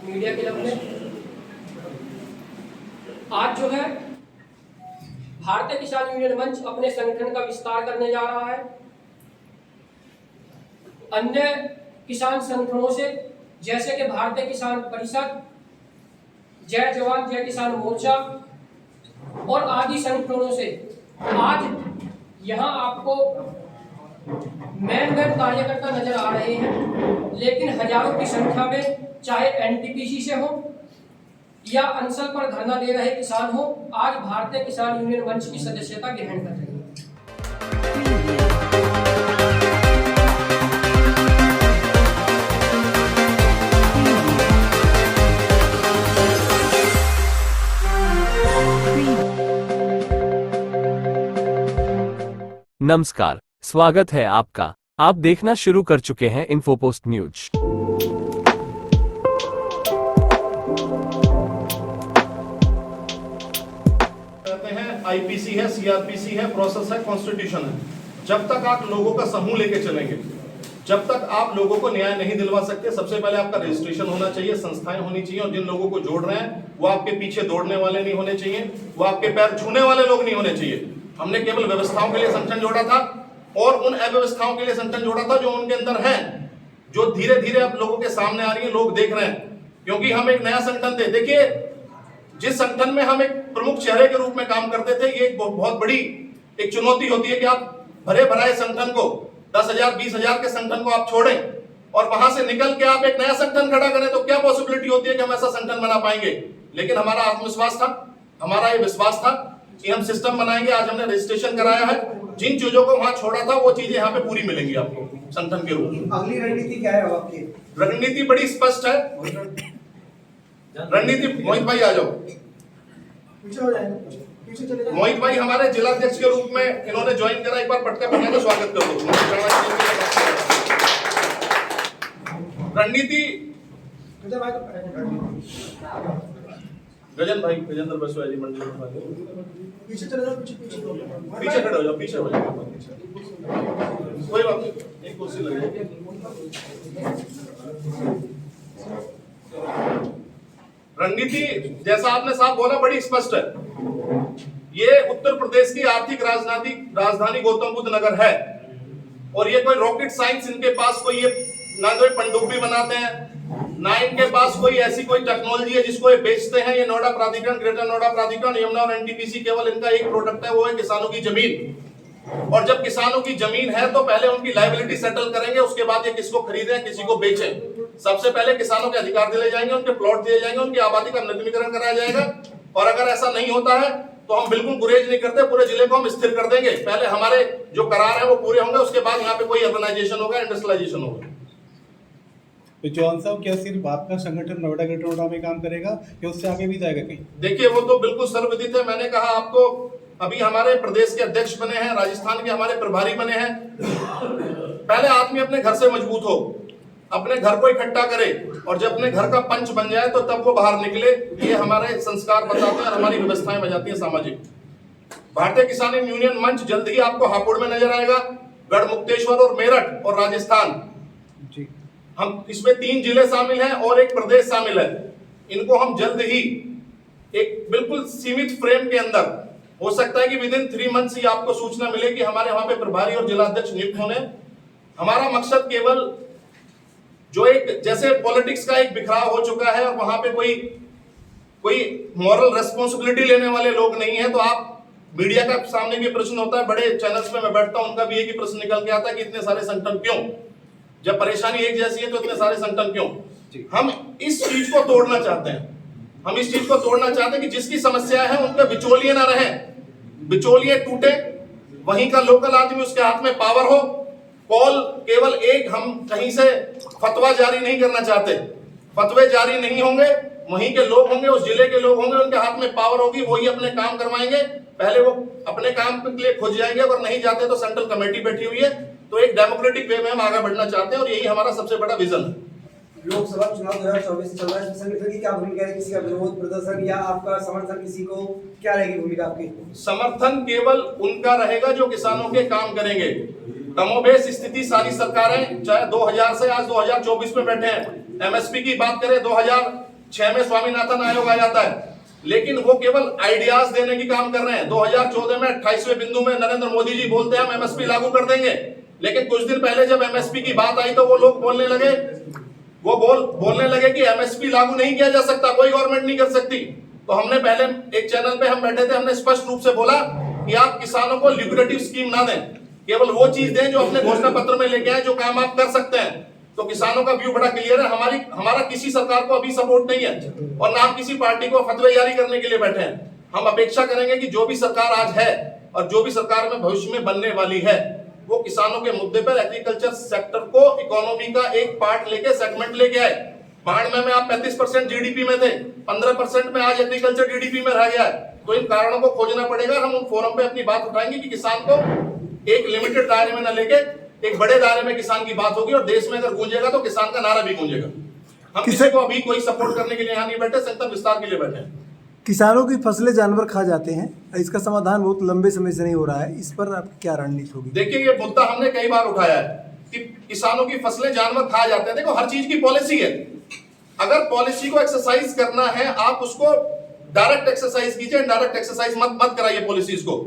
Media club में आज जो है भारतीय किसान यूनियन मंच अपने संगठन का विस्तार करने जा रहा है। अन्य किसान संगठनों से जैसे कि भारतीय किसान परिषद, जय जवान जय किसान मोर्चा और आदि संगठनों से आज यहाँ आपको मैन कार्यकर्ता नजर आ रहे हैं, लेकिन हजारों की संख्या में चाहे एनटीपीसी से हो या अनशन पर धरना दे रहे किसान हो, आज भारतीय किसान यूनियन मंच की सदस्यता ग्रहण कर रहे हैं। नमस्कार, स्वागत है आपका। आप देखना शुरू कर चुके हैं इन्फोपोस्ट न्यूज। कहते हैं आईपीसी है, सीआरपीसी है, प्रोसेस है, कॉन्स्टिट्यूशन है। जब तक आप लोगों का समूह लेके चलेंगे, जब तक आप लोगों को न्याय नहीं दिलवा सकते। सबसे पहले आपका रजिस्ट्रेशन होना चाहिए, संस्थाएं होनी चाहिए, और जिन लोगों को जोड़ रहे हैं वो आपके पीछे दौड़ने वाले नहीं होने चाहिए, वो आपके पैर छूने वाले लोग नहीं होने चाहिए। हमने केवल व्यवस्थाओं के लिए संगठन जोड़ा था और उन अव्यवस्थाओं के लिए संगठन जोड़ा था जो उनके अंदर है, जो धीरे धीरे अब लोगों के सामने आ रही है, लोग देख रहे हैं। क्योंकि हम एक नया संगठन थे। देखिए, जिस संगठन में हम एक प्रमुख चेहरे के रूप में काम करते थे, ये एक बहुत बड़ी एक चुनौती होती है कि आप भरे भराए संगठन को 10,000 20,000 के संगठन को आप छोड़ें और वहां से निकल के आप एक नया संगठन खड़ा करें, तो क्या पॉसिबिलिटी होती है कि हम ऐसा संगठन बना पाएंगे। लेकिन हमारा आत्मविश्वास था, हमारा ये विश्वास था कि हम सिस्टम बनाएंगे। आज हमने रजिस्ट्रेशन कराया है, जिन चीजों को वहां छोड़ा था वो चीजें यहाँ पे पूरी मिलेंगी आपको संगठन के रूप में। अगली रणनीति क्या है आपकी? रणनीति बड़ी स्पष्ट है। रणनीति, मोहित भाई आ जाओ। मोहित भाई हमारे जिला अध्यक्ष के रूप में इन्होंने ज्वाइन करा। एक बार पटका बना के स्वागत कर दो। रणनीति गजन भाई, गजेंद्र बसुआ जी मंडल पीछे चले जाओ, पीछे खड़े हो जाओ, पीछे हो जाओ, कोई बात नहीं, एक कुर्सी लगे। रणनीति जैसा आपने साहब बोला बड़ी स्पष्ट है। ये उत्तर प्रदेश की आर्थिक राजधानी गौतम बुद्ध नगर है और ये कोई रॉकेट साइंस इनके पास कोई ये ना कोई पनडुब्बी बनाते हैं, ना इनके पास कोई ऐसी कोई टेक्नोलॉजी है जिसको ये बेचते हैं। ये नोएडा प्राधिकरण, ग्रेटर नोएडा प्राधिकरण, यमुना और एनटीपीसी केवल इनका एक प्रोडक्ट है, वो है किसानों की जमीन। और जब किसानों की जमीन है तो पहले उनकी लायबिलिटी सेटल करेंगे, उसके बाद ये किसको खरीदें, किसी को बेचें। सबसे पहले किसानों के अधिकार दिए जाएंगे, उनके प्लॉट दिए जाएंगे, उनकी आबादी का नवीनीकरण कराया जाएगा। और अगर ऐसा नहीं होता है तो हम बिल्कुल गुरेज नहीं करते, पूरे जिले को हम स्थिर कर देंगे। पहले हमारे जो करार है वो पूरे होंगे, उसके बाद यहाँ पे कोई अर्बनाइजेशन होगा, इंडस्ट्रियलाइजेशन होगा। तो चौहान साहब, क्या सिर्फ आपका संगठन नोएडा ग्रेटर नोएडा में काम करेगा या उससे आगे भी जाएगा कहीं? देखिए, वो तो बिल्कुल सर्वविदित है। मैंने कहा आपको, अभी हमारे प्रदेश के अध्यक्ष बने हैं, राजस्थान के हमारे प्रभारी बने हैं। पहले आदमी अपने घर से मजबूत हो, अपने घर को इकट्ठा करे, और जब अपने घर का पंच बन जाए तो तब वो बाहर निकले। ये हमारे संस्कार बताते हैं, हमारी व्यवस्थाएं बजाती हैं सामाजिक। भारतीय किसान यूनियन मंच जल्द ही आपको हापुड़ में नजर आएगा, गढ़मुक्तेश्वर और मेरठ और राजस्थान। हम इसमें 3 जिले शामिल हैं और एक प्रदेश शामिल है। इनको हम जल्द ही एक बिल्कुल सीमित फ्रेम के अंदर, हो सकता है कि विदिन 3 मंथ्स ही आपको सूचना मिले कि हमारे वहां पे प्रभारी और जिला अध्यक्ष नियुक्त होने। हमारा मकसद केवल जो एक जैसे पॉलिटिक्स का एक बिखराव हो चुका है और वहां पे कोई मॉरल रेस्पॉन्सिबिलिटी लेने वाले लोग नहीं है, तो आप मीडिया का सामने भी प्रश्न होता है, बड़े चैनल्स में मैं बैठता हूं, उनका भी एक ही प्रश्न निकल के आता है कि इतने सारे संगठन क्यों, जब परेशानी एक जैसी है तो इतने सारे संगठन क्यों। हम इस चीज को तोड़ना चाहते हैं। हम इस चीज को तोड़ना चाहते हैं कि जिसकी समस्या है उनके बिचौलिए ना रहे, बिचौलिए टूटे, वहीं का लोकल आदमी, उसके हाथ में पावर हो। कॉल केवल एक, हम कहीं से फतवा जारी नहीं करना चाहते। फतवे जारी नहीं होंगे, वहीं के लोग होंगे, उस जिले के लोग होंगे, उनके हाथ में पावर होगी, वही अपने काम करवाएंगे। पहले वो अपने काम के लिए खुद जाएंगे, अगर नहीं जाते तो सेंट्रल कमेटी बैठी हुई है। तो एक डेमोक्रेटिक वे में हम आगे बढ़ना चाहते हैं और यही हमारा सबसे बड़ा विजन है। लोकसभा चुनाव 2024 चल रहा है, संगठन की क्या भूमिका है? किसी का विरोध प्रदर्शन या आपका समर्थन, किसी को क्या रहेगी भूमिका आपकी? समर्थन केवल उनका रहेगा जो किसानों के काम करेंगे। कमोबेश स्थिति सारी सरकारें चाहे 2000 से आज 2024 में बैठे हैं। एमएसपी की बात करें, 6 में स्वामीनाथन आयोग आ जाता है, लेकिन वो केवल आइडियाज देने की काम कर रहे हैं। 2014 में 28वें बिंदु में नरेंद्र मोदी जी बोलते हैं हम एमएसपी लागू कर देंगे, लेकिन कुछ दिन पहले जब एमएसपी की बात आई तो वो लोग बोलने लगे कि एमएसपी लागू नहीं किया जा सकता, कोई गवर्नमेंट नहीं कर सकती। तो हमने पहले एक चैनल पे हम बैठे थे, हमने स्पष्ट रूप से बोला कि आप किसानों को ल्यूक्रेटिव स्कीम ना दें, केवल वो चीज दें जो अपने घोषणा पत्र में लेके आए, जो काम आप कर सकते हैं। तो किसानों का व्यू बड़ा क्लियर है। हमारा किसी सरकार को अभी सपोर्ट नहीं है और ना किसी पार्टी को फतवे जारी करने के लिए बैठे हैं। हम अपेक्षा करेंगे कि जो भी सरकार आज है और जो भी सरकार में भविष्य में बनने वाली है, वो किसानों के मुद्दे पर एग्रीकल्चर सेक्टर को इकोनॉमी का एक पार्ट लेके, सेगमेंट लेके आए। 92 में आप 35% जीडीपी में थे, 15% में आज एग्रीकल्चर जीडीपी में रह गया है। तो इन कारणों को खोजना पड़ेगा। हम उन फोरम पे अपनी बात उठाएंगे कि किसान को एक लिमिटेड दायरे में न लेके एक बड़े दायरे में किसान की बात होगी, और देश में अगर गूंजेगा तो किसान का नारा भी गूंजेगा। हम किसी को अभी कोई सपोर्ट करने के लिए यहाँ नहीं बैठे, संकट विस्तार के लिए बैठे हैं। किसानों की फसलें जानवर खा जाते हैं, इसका समाधान बहुत लंबे समय से नहीं हो रहा है, इस पर आपकी क्या रणनीति होगी? देखिए, ये मुद्दा हमने कई बार उठाया है कि किसानों की फसलें जानवर खा जाते हैं। देखो, हर चीज की पॉलिसी है। अगर पॉलिसी को एक्सरसाइज करना है, आप उसको डायरेक्ट एक्सरसाइज कीजिए, इनडायरेक्ट एक्सरसाइज मत कराइए पॉलिसीज को।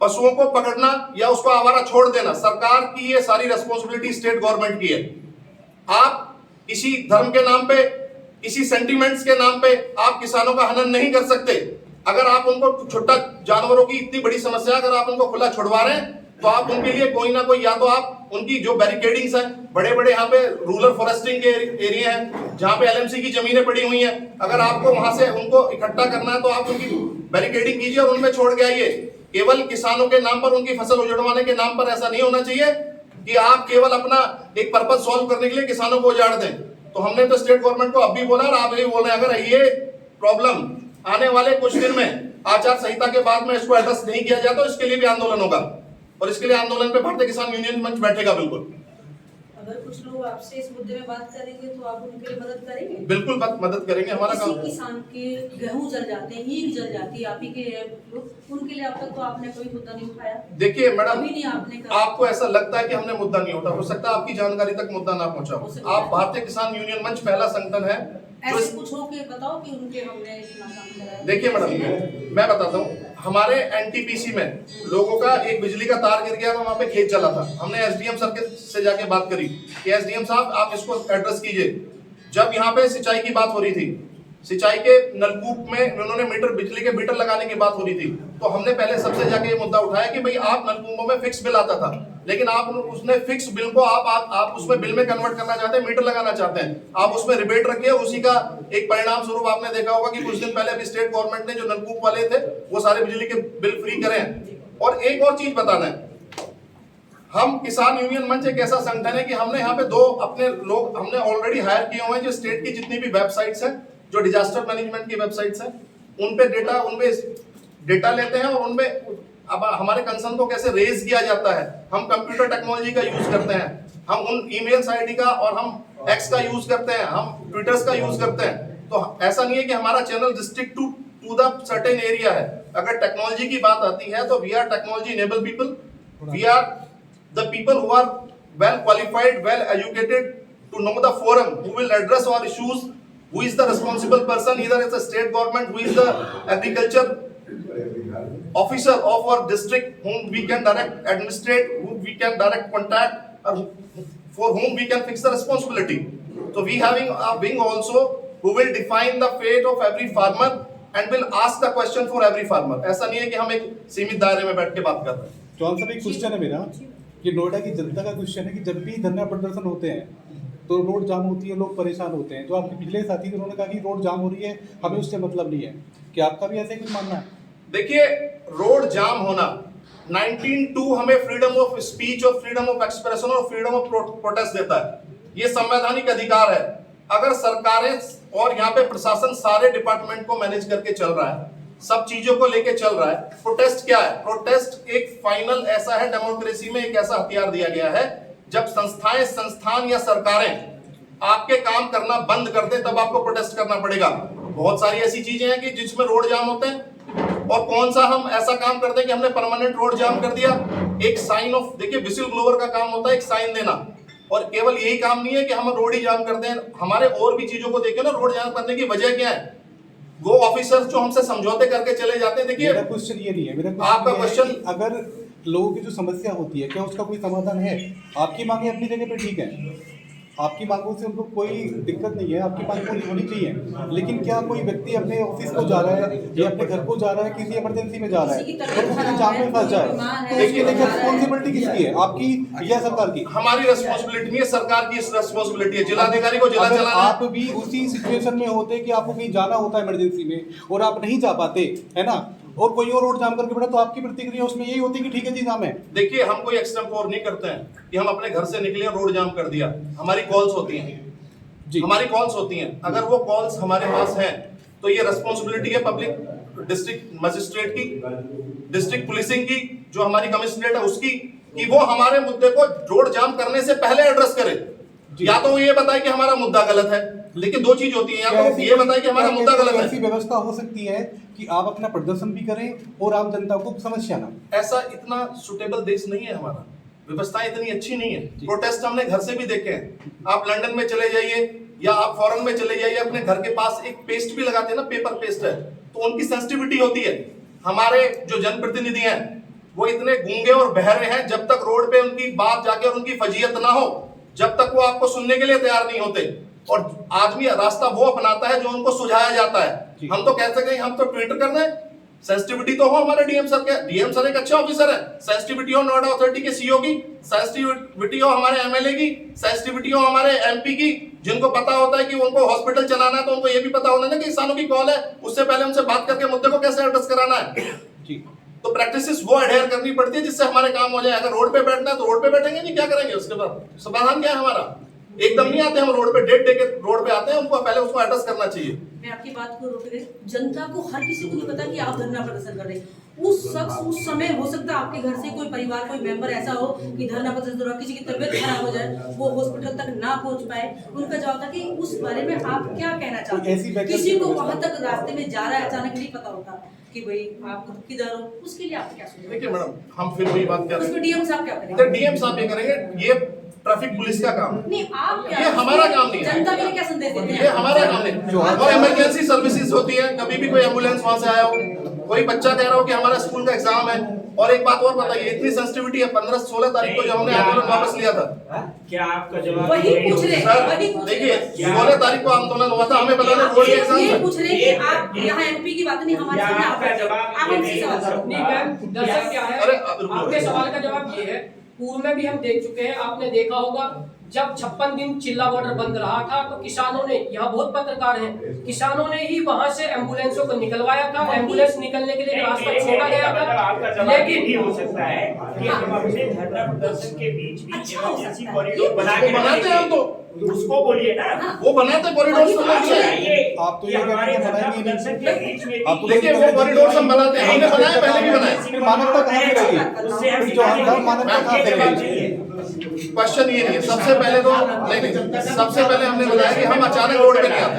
पशुओं को पकड़ना या उसको आवारा छोड़ देना, सरकार की ये सारी रिस्पॉन्सिबिलिटी स्टेट गवर्नमेंट की है। आप किसी धर्म के नाम पे, किसी सेंटिमेंट्स के नाम पे आप किसानों का हनन नहीं कर सकते। अगर आप उनको छोटा जानवरों की इतनी बड़ी समस्या, अगर आप उनको खुला छुड़वा रहे हैं, तो आप उनके लिए कोई ना कोई, या तो आप उनकी जो बैरिकेडिंग्स हैं, बड़े बड़े यहाँ पे रूरल फॉरेस्टिंग के एरिया हैं जहाँ पे एलएमसी की जमीनें पड़ी हुई हैं, अगर आपको वहां से उनको इकट्ठा करना है तो आप उनकी बैरिकेडिंग कीजिए और उनमें छोड़ के आइए। केवल किसानों के नाम पर, उनकी फसल उजड़वाने के नाम पर ऐसा नहीं होना चाहिए कि आप केवल अपना एक पर्पस सॉल्व करने के लिए किसानों को उजाड़ दें। तो हमने तो स्टेट गवर्नमेंट को अब भी बोला और आप भी बोल रहे हैं, अगर ये प्रॉब्लम आने वाले कुछ दिन में आचार संहिता के बाद में इसको एड्रेस नहीं किया जाए तो इसके लिए भी आंदोलन होगा, और इसके लिए आंदोलन पे भारतीय किसान यूनियन मंच बैठेगा। बिल्कुल, अगर कुछ लोग आपसे इस मुद्दे में बात करेंगे तो आप उनके लिए मदद करेंगे? बिल्कुल मदद करेंगे, हमारा काम। किसान के गेहूं जल जाते हैं, ईख जल जाती है, आप ही के लोग, उनके लिए अब तक तो आपने कोई मुद्दा नहीं उठाया। देखिए मैडम, अभी नहीं आपने कहा। आपको ऐसा लगता है कि हमने मुद्दा नहीं उठाया, हो सकता है आपकी जानकारी तक मुद्दा ना पहुंचा हो। आप भारतीय किसान यूनियन मंच पहला संगठन है ऐसे कुछ हो के बताओ कि उनके हमने इतना काम कराया। देखिए मैडम, मैं बताता हूँ, हमारे एनटीपीसी में लोगों का एक बिजली का तार गिर गया था, वहां पे खेत चला था। हमने एसडीएम सर से जाके बात करी कि एसडीएम साहब आप इसको एड्रेस कीजिए। जब यहाँ पे सिंचाई की बात हो रही थी, सिंचाई के नलकूप में उन्होंने मीटर, बिजली के मीटर लगाने की बात हो रही थी, तो हमने पहले सबसे जाके ये मुद्दा उठाया कि भाई आप नलकूपों में फिक्स बिल आता था, लेकिन आप उसने फिक्स बिल को आप उसमें बिल में कन्वर्ट करना चाहते हैं, मीटर लगाना चाहते हैं, आप उसमें रिबेट रखिए। उसी का एक परिणाम स्वरूप आपने देखा होगा कि कुछ दिन पहले भी स्टेट गवर्नमेंट ने जो नलकूप वाले थे वो सारे बिजली के बिल फ्री करें। और एक और चीज बताना है, हम किसान यूनियन मंच एक ऐसा संगठन है कि हमने यहाँ पे दो अपने लोग हमने ऑलरेडी हायर किए हुए हैं, जो स्टेट की जितनी भी वेबसाइट्स हैं, जो डिजास्टर मैनेजमेंट की वेबसाइट्स हैं, उनपे डेटा लेते हैं और उनमें अब हमारे कंसर्न को कैसे रेज किया जाता है। हम कंप्यूटर टेक्नोलॉजी का यूज करते हैं, हम उन ईमेल्स आईडी का और हम एक्स का यूज करते हैं, हम ट्विटर्स का यूज करते हैं। तो ऐसा नहीं है कि हमारा channel restrict to the certain area है। अगर टेक्नोलॉजी की बात आती है तो we are technology enable people, we are the people who are well qualified, well educated to know the forum who will address our issues, who is the responsible person, either it's a state government, who is the agriculture officer of our district, whom we can direct administrate, whom we can direct contact, or for whom we can fix the responsibility. So we having a wing also who will define the fate of every farmer and will ask the question for every farmer. ऐसा नहीं है कि हम एक सीमित दायरे में बैठ के बात कर रहे हैं। चौहान साहब, एक क्वेश्चन है मेरा कि नोएडा की जनता का क्वेश्चन है कि जब भी धरना प्रदर्शन होते हैं तो रोड जाम होती है, लोग परेशान होते हैं। जो आपके पिछले साथी थे उन्होंने कहा कि रोड जाम हो रही है, हमें उससे मतलब नहीं है, क्या आपका भी ऐसे कुछ मानना है? देखिए, रोड जाम होना 19(2) हमें फ्रीडम ऑफ स्पीच और फ्रीडम ऑफ एक्सप्रेशन और फ्रीडम ऑफ प्रोटेस्ट देता है। ये संवैधानिक अधिकार है। अगर सरकारें और यहाँ पे प्रशासन सारे डिपार्टमेंट को मैनेज करके चल रहा है, सब चीजों को लेके चल रहा है, प्रोटेस्ट क्या है? प्रोटेस्ट एक फाइनल ऐसा है, डेमोक्रेसी में एक ऐसा हथियार दिया गया है, जब संस्थान या सरकारें आपके काम करना बंद कर दे तब आपको प्रोटेस्ट करना पड़ेगा। बहुत सारी ऐसी चीजें हैं कि जिसमें रोड जाम होते हैं, और कौन सा हम ऐसा काम करते हैं कि हमने परमानेंट रोड जाम कर दिया। एक साइन ऑफ, देखिए विसिल ब्लोअर का काम होता है एक साइन देना, और केवल यही काम नहीं है कि हम रोड ही जाम करते हैं, हमारे और भी चीजों को देखिए ना। रोड जाम करने की वजह क्या है? वो ऑफिसर्स जो हमसे समझौते करके चले जाते हैं। देखिए मेरा क्वेश्चन ये नहीं है, मेरा आपका क्वेश्चन क्वेश्चन अगर लोगों की जो समस्या होती है क्या उसका कोई समाधान है? आपकी मांगे अपनी जगह पे ठीक है, आपकी मांगों से उनको कोई दिक्कत नहीं है, आपकी मांग पूरी होनी चाहिए, लेकिन क्या कोई व्यक्ति अपने ऑफिस को जा रहा है या अपने घर को जा रहा है, किसी इमरजेंसी में जा रहा है और वो किसी जाम में फंस जाए तो इसके लिए रिस्पॉन्सिबिलिटी किसकी है, आपकी या सरकार की? हमारी रिस्पॉन्सिबिलिटी नहीं है, सरकार की रिस्पॉन्सिबिलिटी है। जिलाधिकारी को जिला अगर चलाना। आप भी उसी सिचुएशन में होते कि आपको कहीं जाना होता है इमरजेंसी में और आप नहीं जा पाते है ना, और कोई और रोड जाम करके बैठा, तो आपकी प्रतिक्रिया उसमें यही होती कि ठीक है जी जाम है। देखिए हम कोई एक्सटेम्पोर नहीं करते हैं कि हम अपने घर से निकले रोड जाम कर दिया। हमारी कॉल्स होती हैं जी, हमारी कॉल्स होती हैं। अगर वो कॉल्स हमारे पास हैं तो ये रिस्पॉन्सिबिलिटी है पब्लिक डिस्ट्रिक्ट मजिस्ट्रेट की, डिस्ट्रिक्ट पुलिसिंग की, जो हमारी कमिश्नरेट है उसकी, कि वो हमारे मुद्दे को रोड जाम करने से पहले एड्रेस करे। या तो वो ये बताए कि हमारा मुद्दा गलत है, लेकिन दो चीज होती है, या तो ये बताए कि हमारा मुद्दा गलत ऐसी है। व्यवस्था हो सकती है कि आप अपना प्रदर्शन भी करें और आम जनता को समस्या ना। ऐसा इतना सुटेबल देश नहीं है हमारा, व्यवस्थाएं इतनी अच्छी नहीं है। प्रोटेस्ट हमने घर से भी देखे हैं। आप लंदन में चले जाइए या आप फॉरेन में चले जाइए, अपने घर के पास एक पेस्ट भी लगाते हैं ना, पेपर पेस्ट है, तो उनकी सेंसिटिविटी होती है। हमारे जो जनप्रतिनिधि हैं वो इतने गूंगे और बहरे हैं, जब तक रोड पे उनकी बात जाके और उनकी फजीयत ना हो, जब तक वो आपको सुनने के लिए तैयार नहीं होते। और आदमी रास्ता वो अपनाता है जो उनको सुझाया जाता है। हम तो कह सकते हैं हम तो ट्वीट कर दें, सेंसिटिविटी तो हो हमारे डीएम सर के। डीएम सर एक अच्छे ऑफिसर है। सेंसिटिविटी हो नोएडा अथॉरिटी के सीईओ की, सेंसिटिविटी हो हमारे एमएलए की, सेंसिटिविटी हो हमारे एमपी की, जिनको पता होता है कि उनको हॉस्पिटल चलाना है, तो उनको ये भी पता होना है कि किसानों की कॉल है, उससे पहले उनसे बात करके मुद्दे को कैसे एड्रेस कराना है। जी, तो प्रैक्टिसेस वो एडहेयर करनी पड़ती है जिससे हमारे काम हो जाए। अगर रोड पे बैठना है तो रोड पे बैठेंगे, नहीं क्या करेंगे उसके बाद? समाधान क्या है हमारा? एकदम नहीं आते हम रोड पे, डेट दे के रोड पे आते हैं, उनको पहले उसको एड्रेस करना चाहिए। मैं आपकी बात को रोक रही, जनता को हर किसी को नहीं पता कि आप धरना प्रदर्शन कर रहे हैं। उस शख्स उस समय हो सकता है आपके घर से कोई परिवार कोई मेंबर ऐसा हो कि धरना प्रदर्शन दौरान किसी की तबीयत खराब हो जाए, वो हॉस्पिटल तक ना पहुंच पाए। उनका जवाब था कि उस बारे में आप क्या कहना चाहते ऐसी हैं? वैकल्पिक किसी को व्यवस्था- वहां तक रास्ते में जा रहा है, अचानक नहीं पता होता कि भाई आप किधर हो, उसके लिए आप क्या सोचेंगे? देखिए मैडम, हम फिर वही बात कर रहे उसमें डीएम साहब क्या हैं, करेंगे? डीएम साहब ये करेंगे, ये ट्रैफिक पुलिस का काम है। नहीं, आप क्या, ये हमारा काम नहीं है। जनता के लिए क्या संदेश देते हैं? ये हमारा काम नहीं। और इमरजेंसी सर्विसेज होती है, कभी भी कोई एम्बुलेंस वहां से आया हो, कोई बच्चा कह रहा हो कि हमारा स्कूल का एग्जाम है। और एक बात और बताइए, इतनी सेंसिटिविटी है, 15-16 तारीख को जो हमने आंदोलन वापस लिया था, क्या आपका जवाब वही यही पूछ रहे होगा? हैं, सर वही पूछ रहे देखिए हैं। 16 तारीख को आंदोलन हुआ था, हमें पता नहीं रोड ये एग्जाम है। पूछ रहे हैं कि आप यहाँ एमपी की बात नहीं, हमारे क्या सामने आपका आप जवाब आप ये हमसे नहीं सवाल हो करो। सकता? नहीं मैम, दरअसल क्या है, अरे, अब- आपके सवाल का जवाब ये है, पूर्व में भी हम देख चुके हैं। आपने देखा होगा जब 56 दिन चिल्ला बॉर्डर बंद रहा था, तो किसानों ने, यहाँ बहुत पत्रकार हैं, किसानों ने ही वहां से एम्बुलेंसों को निकलवाया था। एम्बुलेंस निकलने के लिए रास्ता छोड़ा गया मतलब था, आपका जवाब ये भी लेकिन हो सकता है कि हम अपने धरना प्रदर्शन के बीच भी अच्छा हो इमरजेंसी सकता है। कॉरिडोर ये बना के बनाते हैं हम तो, उसको बोलिए ना। वो बनाते कॉरिडोर वही से तो बनाते हैं। चाहिए आप तो कि ये हमारे कहते हैं धरना बनाएंगे नहीं। प्रदर्शन के बीच में आप तो देखिए वो कॉरिडोर हम बनाते हैं, हमने बनाए, पहले भी बनाए। फिर मानवता कहाँ से रहेगी? उससे हम जो हम मानवता कहाँ से रहेगी? क्वेश्चन ये नहीं है। सबसे पहले तो नहीं, सबसे पहले हमने बताया कि हम अचानक रोड पे नहीं आते,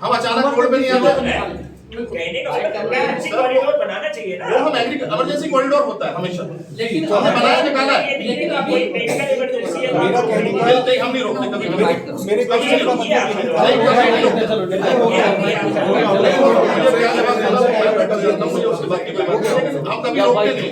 हम अचानक रोड पे नहीं आते। कहने का मतलब इमरजेंसी कॉरिडोर बनाना चाहिए ना। वो हम इमरजेंसी कॉरिडोर होता है हमेशा, लेकिन जो हमने बनाया निकाला है। लेकिन अभी मेडिकल इमरजेंसी है, मेरा कहने का- नहीं, हम नहीं रोकते कभी कभी। मेरे क्वेश्चन का मतलब ये नहीं था। नहीं, कभी नहीं रोकते। हम कभी रोकते नहीं।